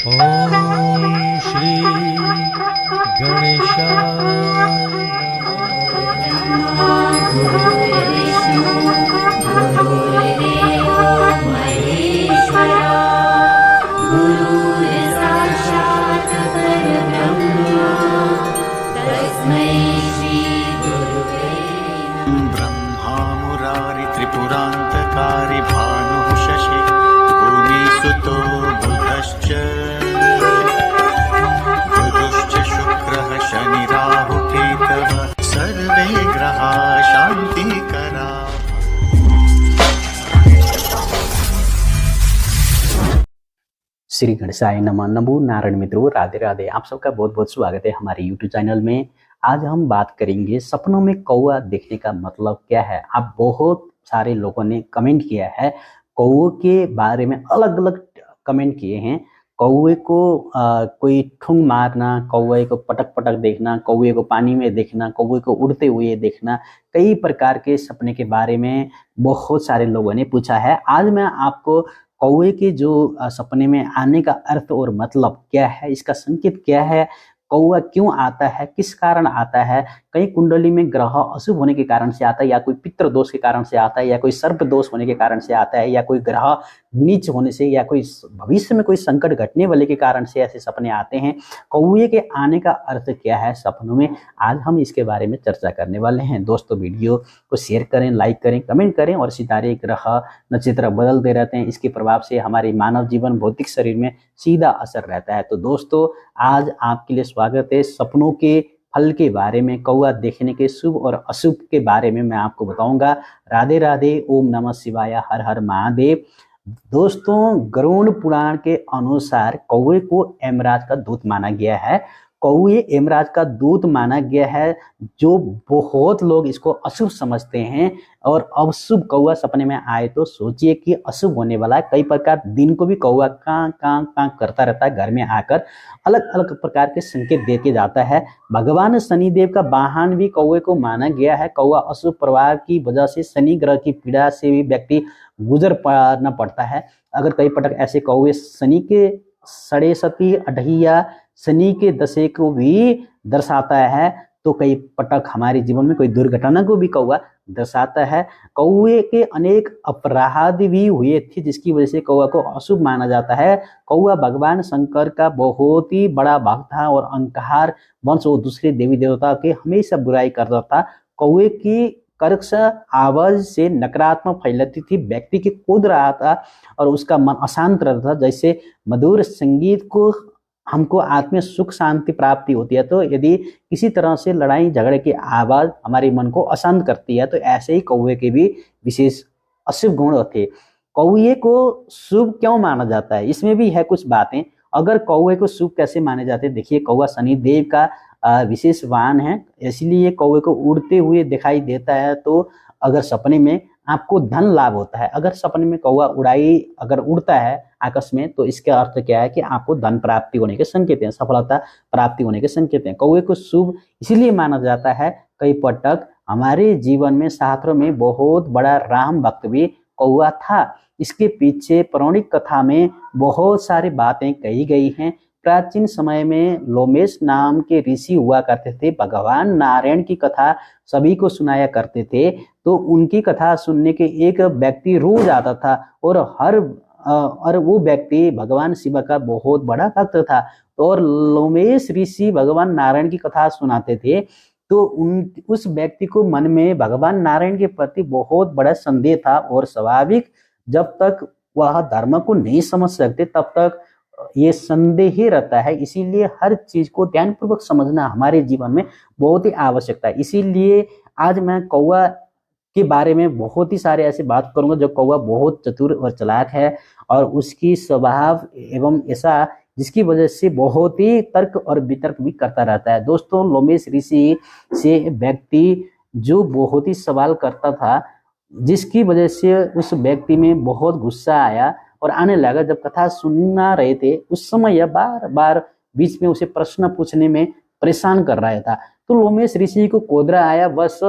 ओम श्री गणेशाय गुरुर्विष्णु गुरुर्देवो महेश्वरा गुरुर्साक्षात् परब्रह्म तस्मै श्री गुरुवे नमः। ब्रह्मा मुरारि त्रिपुरान्तकारि भानुः शशि भूमिसुतो बुधश्च बुधश्च शुक्रः शनिराहुकेतवः सर्वे ग्रहा शान्तिकरा। श्री गणेशाय नमः। नमो नारायण मित्रों, राधे राधे। आप सबका बहुत बहुत स्वागत है हमारे YouTube चैनल में। आज हम बात करेंगे सपनों में कौवा देखने का मतलब क्या है। आप बहुत सारे लोगों ने कमेंट किया है कौवे के बारे में, अलग अलग कमेंट किए हैं। कौवे को कोई ठुंग मारना, कौवे को पटक पटक देखना, कौवे को पानी में देखना, कौवे को उड़ते हुए देखना, कई प्रकार के सपने के बारे में बहुत सारे लोगों ने पूछा है। आज मैं आपको कौवे के जो सपने में आने का अर्थ और मतलब क्या है, इसका संकेत क्या है, कौवा क्यों आता है, किस कारण आता है, कई कुंडली में ग्रह अशुभ होने के कारण से आता है, या कोई पितृ दोष के कारण से आता है, या कोई सर्प दोष होने के कारण से आता है, या कोई ग्रह नीच होने से, या कोई भविष्य में कोई संकट घटने वाले के कारण से ऐसे सपने आते हैं। कौवे के आने का अर्थ क्या है सपनों में, आज हम इसके बारे में चर्चा करने वाले हैं। दोस्तों, वीडियो को शेयर करें, लाइक करें, कमेंट करें। और सितारे, ग्रह, नक्षत्र बदलते रहते हैं, इसके प्रभाव से हमारे मानव जीवन, भौतिक शरीर में सीधा असर रहता है। तो दोस्तों, आज आपके लिए स्वागत है। सपनों के फल के बारे में, कौवा देखने के शुभ और अशुभ के बारे में मैं आपको बताऊंगा। राधे राधे, ओम नमः शिवाय, हर हर महादेव। दोस्तों, गरुड़ पुराण के अनुसार कौवे को यमराज का दूत माना गया है। कौवे यमराज का दूत माना गया है, जो बहुत लोग इसको अशुभ समझते हैं। और अब शुभ कौवा सपने में आए तो सोचिए कि अशुभ होने वाला है। कई प्रकार दिन को भी कौवा कां कां कां करता रहता है, घर में आकर अलग अलग प्रकार के संकेत दे के जाता है। भगवान शनिदेव का वाहन भी कौवे को माना गया है। कौवा अशुभ प्रभाव की वजह से शनि ग्रह की पीड़ा से भी व्यक्ति गुजर पाना पड़ता है। अगर कई पटक ऐसे कौवे शनि के सड़े सती अढ़िया, शनि के दशे को भी दर्शाता है, तो कई पटक हमारे जीवन में कोई दुर्घटना को भी कौवा दर्शाता है। कौवे के अनेक अपराध भी हुए थे, जिसकी वजह से कौवा को अशुभ माना जाता है। कौवा भगवान शंकर का बहुत ही बड़ा भक्त था और अहंकार वंश और दूसरे देवी देवता के हमेशा बुराई करता था। कौवे की कर्कश आवाज से नकारात्मक फैलती थी, व्यक्ति की कूद रहा था और उसका मन अशांत रहता था। जैसे मधुर संगीत को हमको आत्मिक सुख शांति प्राप्ति होती है, तो यदि किसी तरह से लड़ाई झगड़े की आवाज हमारे मन को अशांत करती है, तो ऐसे ही कौवे के भी विशेष अशुभ गुण थे। कौवे को शुभ क्यों माना जाता है, इसमें भी है कुछ बातें। अगर कौवे को शुभ कैसे माने जाते हैं, देखिए, कौवा शनिदेव का विशेष वाहन है, इसलिए कौवे को उड़ते हुए दिखाई देता है। तो अगर सपने में आपको धन लाभ होता है, अगर सपने में कौवा अगर उड़ता है आकाश में, तो इसका अर्थ क्या है कि आपको धन प्राप्ति होने के संकेत हैं, सफलता प्राप्ति होने के संकेत हैं। कौवे को शुभ इसलिए माना जाता है, कई पटक हमारे जीवन में शास्त्रों में बहुत बड़ा राम भक्त भी कौवा था। इसके पीछे पौराणिक कथा में बहुत सारी बातें कही गई हैं। प्राचीन समय में लोमेश नाम के ऋषि हुआ करते थे, भगवान नारायण की कथा सभी को सुनाया करते थे। तो उनकी कथा सुनने के एक व्यक्ति रोज आता था, और वो व्यक्ति भगवान शिव का बहुत बड़ा भक्त था। और लोमेश ऋषि भगवान नारायण की कथा सुनाते थे, तो उस व्यक्ति को मन में भगवान नारायण के प्रति बहुत बड़ा संदेह था। और स्वाभाविक, जब तक वह धर्म को नहीं समझ सकते तब तक ये संदेह ही रहता है। इसीलिए हर चीज को ध्यानपूर्वक समझना हमारे जीवन में बहुत ही आवश्यकता है। इसीलिए आज मैं कौवा के बारे में बहुत ही सारे ऐसे बात करूंगा, जो कौवा बहुत चतुर और चालाक है, और उसकी स्वभाव एवं ऐसा जिसकी वजह से बहुत ही तर्क और वितर्क भी करता रहता है। दोस्तों, लोमेश ऋषि से व्यक्ति जो बहुत ही सवाल करता था, जिसकी वजह से उस व्यक्ति में बहुत गुस्सा आया और आने लगा। जब कथा सुनना रहे थे, उस समय यह बार बार बीच में उसे प्रश्न पूछने में परेशान कर रहा था। तो लोमेश ऋषि को कोदरा आया, बस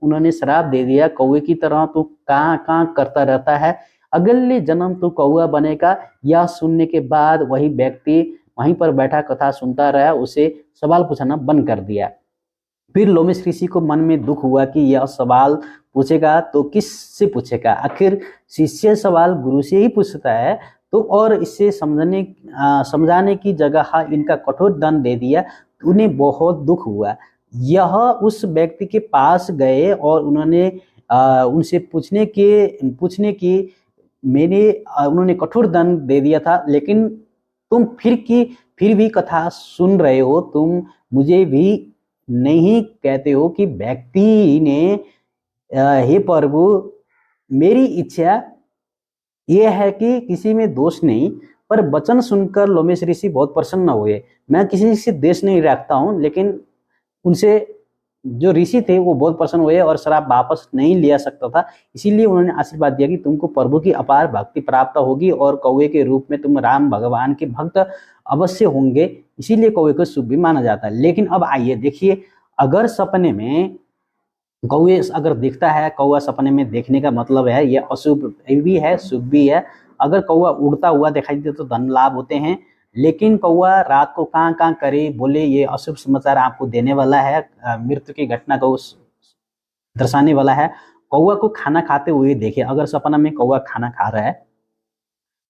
उन्होंने श्राप दे दिया, कौवे की तरह तू कहाँ कहाँ करता रहता है, अगले जन्म तू कौवा बनेगा। यह सुनने के बाद वही व्यक्ति वहीं पर बैठा कथा सुनता रहा, उसे सवाल पूछना बंद कर दिया। फिर लोमेश ऋषि को मन में दुख हुआ कि यह सवाल पूछेगा तो किससे पूछेगा, आखिर शिष्य सवाल गुरु से ही पूछता है। तो और इससे समझाने की जगह इनका कठोर दंड दे दिया। उन्हें बहुत दुख हुआ। यह उस व्यक्ति के पास गए और उन्होंने उनसे पूछने की उन्होंने कठोर दंड दे दिया था, लेकिन तुम फिर भी कथा सुन रहे हो, तुम मुझे भी नहीं कहते हो कि व्यक्ति ने हे प्रभु, मेरी इच्छा यह है कि किसी में दोष नहीं। पर वचन सुनकर लोमेश ऋषि बहुत प्रसन्न हुए। मैं किसी से द्वेष नहीं रखता हूँ, लेकिन उनसे जो ऋषि थे वो बहुत प्रसन्न हुए और शराब वापस नहीं लिया सकता था। इसीलिए उन्होंने आशीर्वाद दिया कि तुमको प्रभु की अपार भक्ति प्राप्त होगी और कौवे के रूप में तुम राम भगवान के भक्त अवश्य होंगे। इसीलिए कौवे को शुभ भी माना जाता है। लेकिन अब आइए देखिए, अगर सपने में कौवे अगर दिखता है, कौवा सपने में देखने का मतलब है ये अशुभ भी है शुभ भी है। अगर कौवा उड़ता हुआ दिखाई दे तो धन लाभ होते हैं, लेकिन कौवा रात को कहाँ कहाँ करे बोले ये अशुभ समाचार आपको देने वाला है, मृत्यु की घटना को दर्शाने वाला है। कौवा को खाना खाते हुए देखे, अगर सपना में कौवा खाना खा रहा है,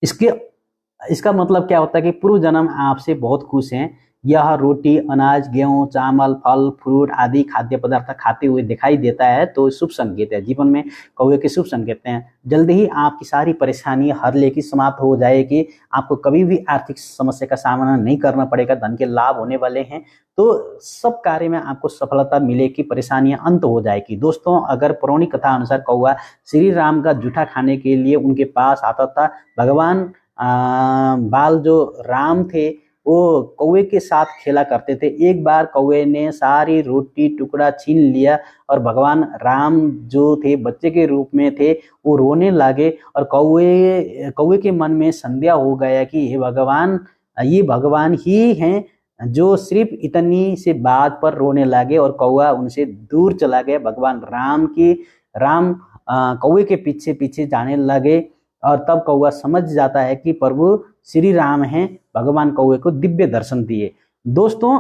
इसका मतलब क्या होता है कि पूर्व जन्म आपसे बहुत खुश हैं। यह रोटी, अनाज, गेहूं, चावल, फल, फ्रूट आदि खाद्य पदार्थ खाते हुए दिखाई देता है तो शुभ संकेत है। जीवन में कौवे के शुभ संकेत हैं। जल्द ही आपकी सारी परेशानी हर लेके समाप्त हो जाएगी। आपको कभी भी आर्थिक समस्या का सामना नहीं करना पड़ेगा। धन के लाभ होने वाले हैं। तो सब कार्य में आपको सफलता मिलेगी, परेशानियां अंत हो जाएगी। दोस्तों, अगर पौराणिक कथा अनुसार कौवा श्री राम का जूठा खाने के लिए उनके पास आता था। भगवान बाल जो राम थे वो कौवे के साथ खेला करते थे। एक बार कौवे ने सारी रोटी टुकड़ा छीन लिया और भगवान राम जो थे बच्चे के रूप में थे वो रोने लगे और कौवे के मन में संदेह हो गया कि ये भगवान ही हैं जो सिर्फ इतनी से बात पर रोने लगे और कौवा उनसे दूर चला गया। भगवान राम कौवे के पीछे पीछे जाने लगे और तब कौवा समझ जाता है कि प्रभु श्री राम हैं। भगवान कौवे को दिव्य दर्शन दिए। दोस्तों,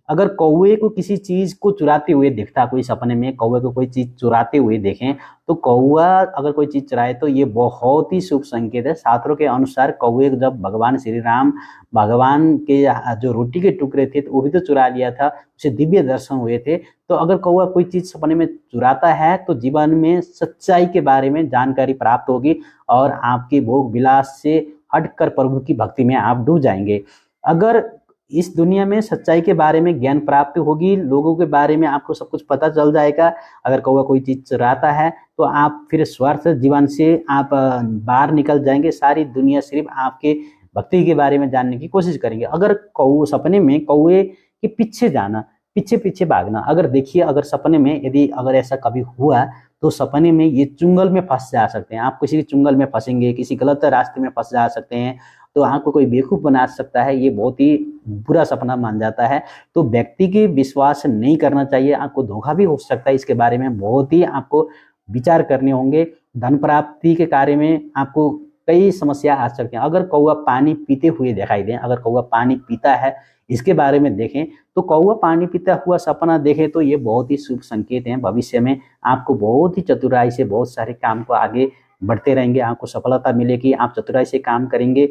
अगर कौवे को किसी चीज को चुराते हुए दिखता, कोई सपने में कौवे को कोई चीज चुराते हुए देखें तो कौवा अगर कोई चीज चुराए तो ये बहुत ही शुभ संकेत है। शास्त्रों के अनुसार कौवे जब भगवान श्री राम भगवान के जो रोटी के टुकड़े थे तो वो भी तो चुरा लिया था, उसे दिव्य दर्शन हुए थे। तो अगर कौवा कोई चीज सपने में चुराता है तो जीवन में सच्चाई के बारे में जानकारी प्राप्त होगी और आपके भोग विलास से हटकर प्रभु की भक्ति में आप डूब जाएंगे। अगर इस दुनिया में सच्चाई के बारे में ज्ञान प्राप्ति होगी, लोगों के बारे में आपको सब कुछ पता चल जाएगा। अगर कौवा कोई चीज चुराता है तो आप फिर स्वार्थ जीवन से आप बाहर निकल जाएंगे। सारी दुनिया सिर्फ आपके भक्ति के बारे में जानने की कोशिश करेंगे। अगर सपने में कौवे के पीछे जाना, पीछे पीछे भागना, अगर देखिए अगर सपने में यदि अगर ऐसा कभी हुआ तो सपने में ये चुंगल में फंस जा सकते हैं। आप किसी चुंगल में फंसेंगे, किसी गलत रास्ते में फंस जा सकते हैं, तो आपको कोई बेवकूफ बना सकता है। ये बहुत ही बुरा सपना मान जाता है। तो व्यक्ति के विश्वास नहीं करना चाहिए। आपको धोखा भी हो सकता है। इसके बारे में बहुत ही आपको विचार करने होंगे। धन प्राप्ति के कार्य में आपको कई समस्या आ सकती हैं। अगर कौवा पानी पीते हुए दिखाई दे, अगर कौवा पानी पीता है इसके बारे में देखें तो कौवा पानी पीता हुआ सपना देखें तो ये बहुत ही शुभ संकेत है। भविष्य में आपको बहुत ही चतुराई से बहुत सारे काम को आगे बढ़ते रहेंगे, आपको सफलता मिलेगी। आप चतुराई से काम करेंगे।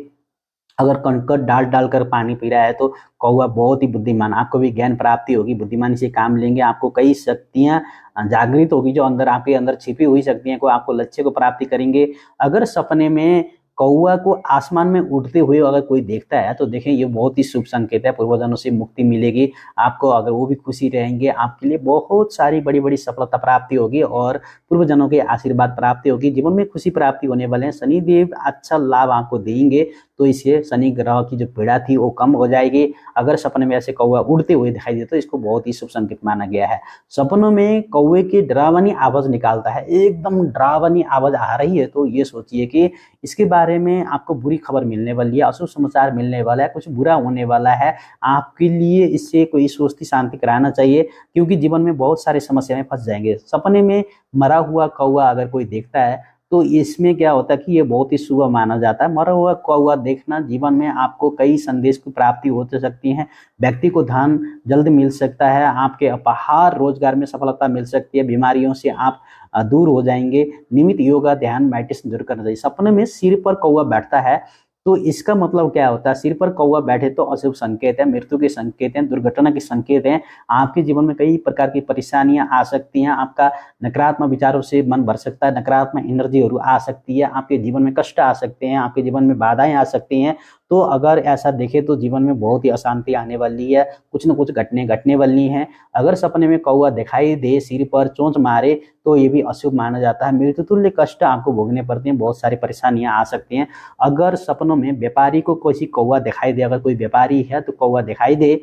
अगर कंकड़ डालकर पानी पी रहा है तो कौवा बहुत ही बुद्धिमान, आपको भी ज्ञान प्राप्ति होगी, बुद्धिमानी से काम लेंगे। आपको कई शक्तियां जागृत होगी जो आपके अंदर छिपी हुई शक्तियां को आपको लक्ष्य को प्राप्ति करेंगे। अगर सपने में कौवा को आसमान में उड़ते हुए अगर कोई देखता है तो देखें ये बहुत ही शुभ संकेत है। पूर्वजनों से मुक्ति मिलेगी आपको, अगर वो भी खुशी रहेंगे आपके लिए बहुत सारी बड़ी बड़ी सफलता प्राप्ति होगी और पूर्वजनों के आशीर्वाद प्राप्ति होगी। जीवन में खुशी प्राप्ति होने वाले हैं। शनिदेव अच्छा लाभ आपको देंगे तो इससे शनि ग्रह की जो पीड़ा थी वो कम हो जाएगी। अगर सपने में ऐसे कौवा उड़ते हुए दिखाई दे तो इसको बहुत ही शुभ संकेत माना गया है। सपनों में कौवे की डरावनी आवाज निकालता है, एकदम डरावनी आवाज आ रही है तो ये सोचिए कि इसके बारे में आपको बुरी खबर मिलने वाली है, अशुभ समाचार मिलने वाला है, कुछ बुरा होने वाला है आपके लिए। इससे कोई सोचती शांति कराना चाहिए क्योंकि जीवन में बहुत सारी समस्याएं फंस जाएंगे। सपने में मरा हुआ कौवा अगर कोई देखता है तो इसमें क्या होता है कि ये बहुत ही शुभ माना जाता है। मरा हुआ कौवा देखना जीवन में आपको कई संदेश की प्राप्ति हो सकती है। व्यक्ति को धन जल्द मिल सकता है, आपके अपार रोजगार में सफलता मिल सकती है, बीमारियों से आप दूर हो जाएंगे। नियमित योगा, ध्यान, मेडिटेशन जरूर करना चाहिए। सपने में सिर पर कौवा बैठता है तो इसका मतलब क्या होता है? सिर पर कौवा बैठे तो अशुभ संकेत है, मृत्यु के संकेत हैं, दुर्घटना के संकेत हैं। आपके जीवन में कई प्रकार की परेशानियां आ सकती हैं। आपका नकारात्मक विचारों से मन भर सकता है, नकारात्मक एनर्जी आ सकती है, आपके जीवन में कष्ट आ सकते हैं, आपके जीवन में बाधाएं आ सकती हैं। तो अगर ऐसा देखे तो जीवन में बहुत ही अशांति आने वाली है, कुछ न कुछ घटने वाली हैं। अगर सपने में कौवा दिखाई दे, सिर पर चोंच मारे तो ये भी अशुभ माना जाता है। मृत्यु तुल्य कष्ट आपको भोगने पड़ते हैं, बहुत सारी परेशानियां आ सकती हैं। अगर सपनों में व्यापारी को कोई कौवा दिखाई दे, अगर कोई व्यापारी है तो कौवा दिखाई दे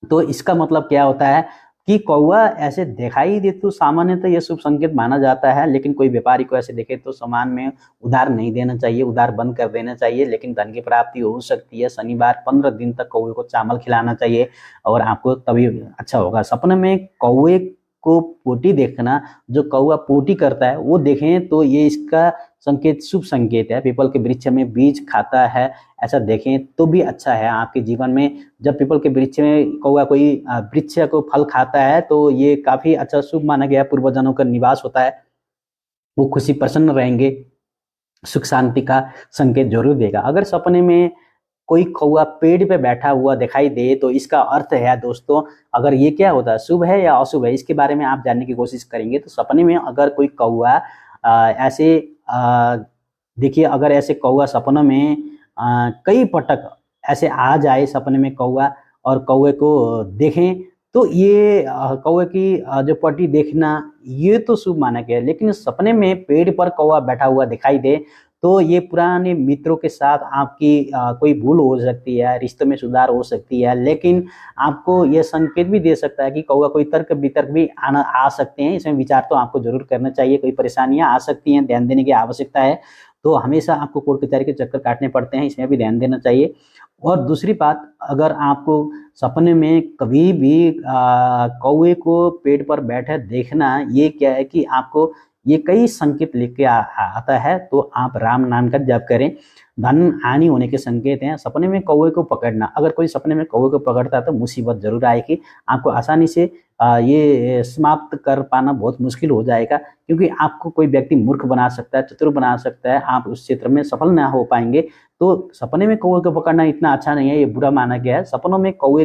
तो इसका मतलब क्या होता है कि कौवा ऐसे दिखाई दे तो सामान्यतः यह शुभ संकेत माना जाता है, लेकिन कोई व्यापारी को ऐसे देखे तो सामान में उधार नहीं देना चाहिए, उधार बंद कर देना चाहिए। लेकिन धन की प्राप्ति हो सकती है। शनिवार 15 दिन तक कौवे को चावल खिलाना चाहिए और आपको तभी अच्छा होगा। सपने में कौवे को पोटी देखना, जो कौवा पोटी करता है वो देखें तो ये इसका संकेत शुभ संकेत है। पीपल के वृक्ष में बीज खाता है, ऐसा देखें तो भी अच्छा है आपके जीवन में। जब पीपल के वृक्ष में कौवा कोई वृक्ष को फल खाता है तो ये काफी अच्छा शुभ माना गया है। पूर्वजनों का निवास होता है, वो खुशी प्रसन्न रहेंगे, सुख शांति का संकेत जरूर देगा। अगर सपने में कोई कौवा पेड़ पे बैठा हुआ दिखाई दे तो इसका अर्थ है दोस्तों, अगर ये क्या होता है, शुभ है या अशुभ है, इसके बारे में आप जानने की कोशिश करेंगे। तो सपने में अगर कोई कौवा ऐसे देखिए, अगर ऐसे कौवा सपनों में कई पटक ऐसे आ जाए सपने में कौवा और कौवे को देखें तो ये कौवे की जो पट्टी देखना ये तो शुभ माना गया है। लेकिन सपने में पेड़ पर कौवा बैठा हुआ दिखाई दे तो ये पुराने मित्रों के साथ आपकी कोई भूल हो सकती है, रिश्तों में सुधार हो सकती है। लेकिन आपको ये संकेत भी दे सकता है कि कौवा कोई तर्क वितर्क भी आ सकते हैं। इसमें विचार तो आपको जरूर करना चाहिए। कोई परेशानियां आ सकती हैं, ध्यान देने की आवश्यकता है। तो हमेशा आपको कोर्ट कचहरी के चक्कर काटने पड़ते हैं, इसमें भी ध्यान देना चाहिए। और दूसरी बात, अगर आपको सपने में कभी भी कौवे को पेड़ पर बैठे देखना, ये क्या है कि आपको ये कई संकेत लेके आता है। तो आप राम नाम का जप करें, धन हानि होने के संकेत हैं। सपने में कौवे को पकड़ना, अगर कोई सपने में कौवे को पकड़ता है तो मुसीबत जरूर आएगी, आपको आसानी से ये समाप्त कर पाना बहुत मुश्किल हो जाएगा, क्योंकि आपको कोई व्यक्ति मूर्ख बना सकता है, चतुर बना सकता है, आप उस क्षेत्र में सफल ना हो पाएंगे। तो सपने में कौवे को पकड़ना इतना अच्छा नहीं है, ये बुरा माना गया है। सपनों में कौवे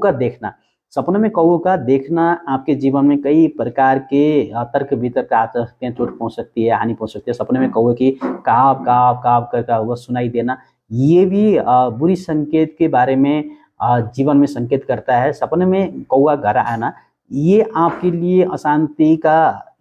का देखना, सपनों में कौवे का देखना आपके जीवन में कई प्रकार के तर्क वितर्क आ सकते हैं, चोट पहुंच सकती है, हानि पहुंच सकती है। सपने में कौवे की काव काव काव करता हुआ सुनाई देना, ये भी बुरी संकेत के बारे में जीवन में संकेत करता है। सपने में कौवा घर आना, ये आपके लिए अशांति का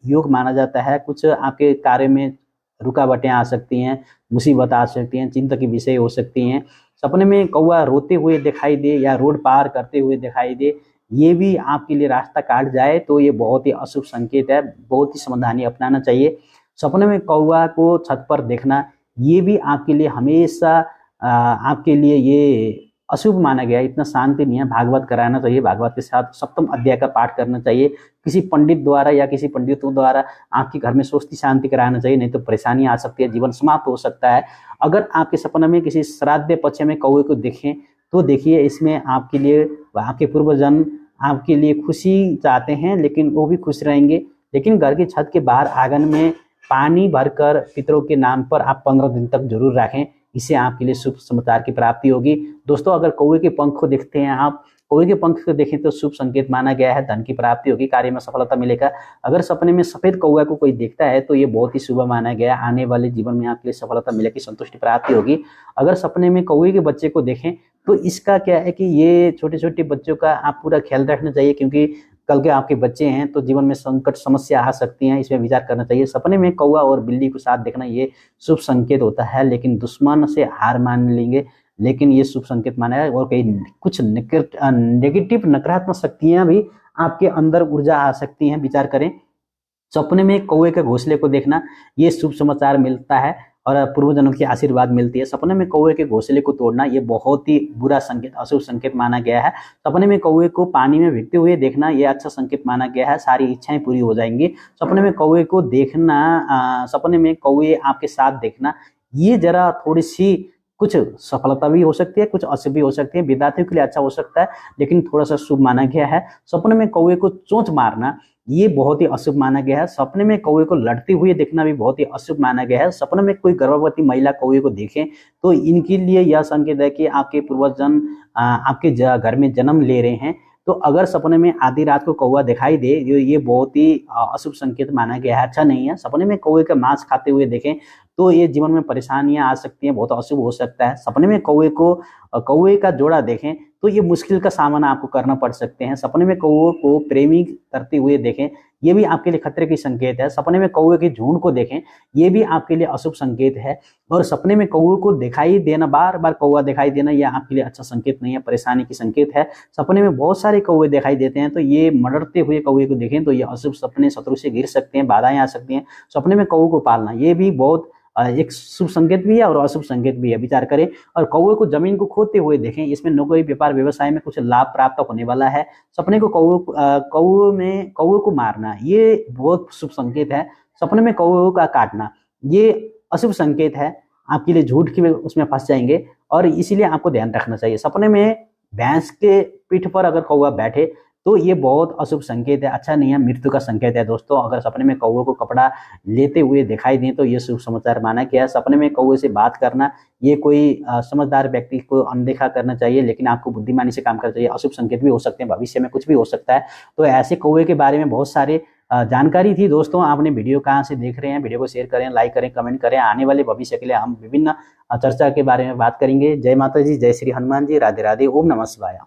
योग माना जाता है। कुछ आपके कार्य में रुकावटें आ सकती हैं, मुसीबत आ सकती हैं, चिंता की विषय हो सकती हैं। सपने में कौवा रोते हुए दिखाई दे या रोड पार करते हुए दिखाई दे, ये भी आपके लिए रास्ता काट जाए तो ये बहुत ही अशुभ संकेत है, बहुत ही सावधानी अपनाना चाहिए। सपने में कौवा को छत पर देखना, ये भी आपके लिए हमेशा आपके लिए ये अशुभ माना गया है, इतना शांति नहीं है। भागवत कराना चाहिए, भागवत के साथ सप्तम अध्याय का पाठ करना चाहिए। किसी पंडित द्वारा या किसी पंडितों द्वारा आपके घर में स्वस्ति शांति कराना चाहिए, नहीं तो परेशानी आ सकती है, जीवन समाप्त हो सकता है। अगर आपके सपने में किसी श्राद्ध पक्ष में कौवे को देखें तो देखिए, इसमें आपके लिए आपके पूर्वजन आपके लिए खुशी चाहते हैं, लेकिन वो भी खुश रहेंगे। लेकिन घर की छत के बाहर आंगन में पानी भरकर पितरों के नाम पर आप 15 दिन तक जरूर रखें, इससे आपके लिए शुभ समाचार की प्राप्ति होगी। दोस्तों, अगर कौवे के पंख को देखते हैं आप, कौवे के पंख को देखें तो शुभ संकेत माना गया है, धन की प्राप्ति होगी, कार्य में सफलता मिलेगा। अगर सपने में सफेद कौवा को कोई देखता है तो ये बहुत ही शुभ माना गया है, आने वाले जीवन में आपके लिए सफलता मिलेगी, संतुष्टि प्राप्ति होगी। अगर सपने में कौवे के बच्चे को देखें तो इसका क्या है कि ये छोटे छोटे बच्चों का आप पूरा ख्याल रखना चाहिए, क्योंकि कल के आपके बच्चे हैं तो जीवन में संकट समस्या आ सकती हैं, इसमें विचार करना चाहिए। सपने में कौवा और बिल्ली को साथ देखना ये शुभ संकेत होता है, लेकिन दुश्मन से हार मान लेंगे, लेकिन ये शुभ संकेत माना है। और कई कुछ नेगेटिव नकारात्मक शक्तियां भी आपके अंदर ऊर्जा आ सकती हैं, विचार करें। सपने में कौवे के घोंसले को देखना ये शुभ समाचार मिलता है, और पूर्वजनों की आशीर्वाद मिलती है। सपने में कौवे के घोंसले को तोड़ना ये बहुत ही बुरा संकेत, अशुभ संकेत माना गया है। सपने में कौवे को पानी में भीगते हुए देखना ये अच्छा संकेत माना गया है, सारी इच्छाएं पूरी हो जाएंगी। सपने में कौवे को देखना, सपने में कौवे आपके साथ देखना ये जरा थोड़ी सी कुछ सफलता भी हो सकती है, कुछ अशुभ भी हो सकती है। विद्यार्थियों के लिए अच्छा हो सकता है लेकिन थोड़ा सा शुभ माना गया है। सपने में कौवे को चोंच मारना ये बहुत ही अशुभ माना गया है। सपने में कौवे को लड़ते हुए देखना भी बहुत ही अशुभ माना गया है। सपने में कोई गर्भवती महिला कौवे को देखे तो इनके लिए यह संकेत है कि आपके पूर्वजन आपके घर में जन्म ले रहे हैं। तो अगर सपने में आधी रात को कौवा दिखाई दे ये बहुत ही अशुभ संकेत माना गया है, अच्छा नहीं है। सपने में कौवे का मांस खाते हुए देखें तो ये जीवन में परेशानियां आ सकती हैं, बहुत अशुभ हो सकता है। सपने में कौवे का जोड़ा देखें तो ये मुश्किल का सामना आपको करना पड़ सकते हैं। सपने में कौवे को प्रेमी करते हुए देखें ये भी आपके लिए खतरे की संकेत है। सपने में कौवे के झुंड को देखें ये भी आपके लिए अशुभ संकेत है। और सपने में कौवे को दिखाई देना, बार बार कौवा दिखाई देना यह आपके लिए अच्छा संकेत नहीं है, परेशानी की संकेत है। सपने में बहुत सारे कौवे दिखाई देते हैं तो ये मरते हुए कौवे को देखें तो ये अशुभ सपने, शत्रु से घिर सकते हैं, बाधाएं आ सकती हैं। सपने में कौवे को पालना ये भी बहुत एक शुभ संकेत भी है और अशुभ संकेत भी है, विचार करें। और कौवे को जमीन को खोदते हुए देखें, इसमें नौकरी, व्यापार, व्यवसाय में कुछ लाभ प्राप्त होने वाला है। सपने को कौवे को मारना ये बहुत शुभ संकेत है। सपने में कौवे का काटना ये अशुभ संकेत है, आपके लिए झूठ की उसमें फंस जाएंगे और इसीलिए आपको ध्यान रखना चाहिए। सपने में भैंस के पीठ पर अगर कौवा बैठे तो ये बहुत अशुभ संकेत है, अच्छा नहीं है, मृत्यु का संकेत है। दोस्तों अगर सपने में कौवे को कपड़ा लेते हुए दिखाई दें तो ये शुभ समाचार माना गया है। सपने में कौवे से बात करना ये कोई समझदार व्यक्ति को अनदेखा करना चाहिए, लेकिन आपको बुद्धिमानी से काम करना चाहिए। अशुभ संकेत भी हो सकते हैं, भविष्य में कुछ भी हो सकता है। तो ऐसे कौवे के बारे में बहुत सारे जानकारी थी। दोस्तों आपने वीडियो कहाँ से देख रहे हैं, वीडियो को शेयर करें, लाइक करें, कमेंट करें। आने वाले भविष्य के लिए हम विभिन्न चर्चा के बारे में बात करेंगे। जय माता जी, जय श्री हनुमान जी, राधे राधे, ओम नमः शिवाय।